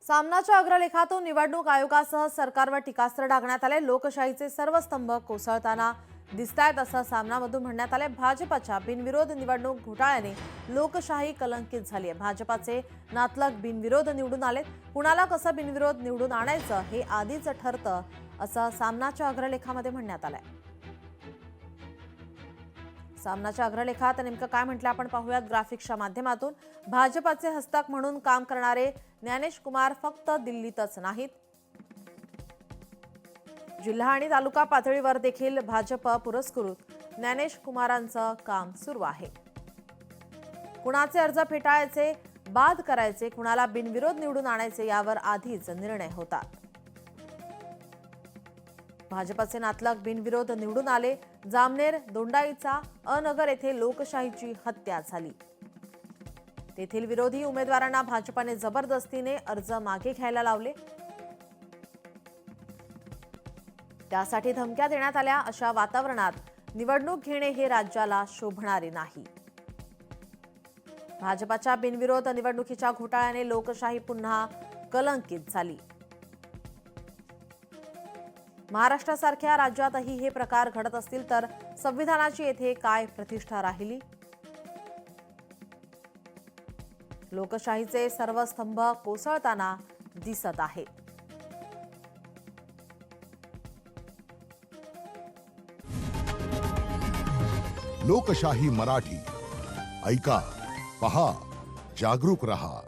सामनाच्या अग्रलेखातून निवडणूक आयोगासह सरकारवर टीकास्त्र डागण्यात आले। लोकशाहीचे सर्व स्तंभ कोसळताना दिसतायत असं सामनामधून म्हणण्यात आले। भाजपच्या बिनविरोध निवडणूक घोटाळ्याने लोकशाही कलंकित झाली आहे। भाजपचे नातलग बिनविरोध निवडून आलेत। कुणाला कसं बिनविरोध निवडून आणायचं हे आधीच ठरतं असं सामनाच्या अग्रलेखामध्ये म्हणण्यात आलंय। सामनाच्या अग्रलेखात नेमकं काय म्हटलं आपण पाहूयात ग्राफिक्सच्या माध्यमातून। भाजपचे हस्तक म्हणून काम करणारे ज्ञानेश कुमार फक्त दिल्लीतच नाहीत, जिल्हा आणि तालुका पातळीवर देखील भाजप पुरस्कृत ज्ञानेश कुमारांचं काम सुरू आहे। कुणाचे अर्ज फेटाळायचे, बाद करायचे, कुणाला बिनविरोध निवडून आणायचे यावर आधीच निर्णय होता। भाजपचे नातलग बिनविरोध निवडून आले। जामनेर दोंडाईचा अनगर येथे लोकशाहीची हत्या झाली। तेथील विरोधी उमेदवारांना भाजपने जबरदस्तीने अर्ज मागे घ्यायला लावले। त्यासाठी धमक्या देण्यात आल्या। अशा वातावरणात निवडणूक घेणे हे राज्याला शोभणारे नाही। भाजपच्या बिनविरोध निवडणुकीच्या घोटाळ्याने लोकशाही पुन्हा कलंकित झाली। महाराष्ट्रासारख्या राज्यातही हे प्रकार घडत असतील तर संविधानाची येथे काय प्रतिष्ठा राहिली? लोकशाहीचे सर्व स्तंभ कोसळताना दिसत आहेत। लोकशाही मराठी ऐका, पहा, जागरूक रहा।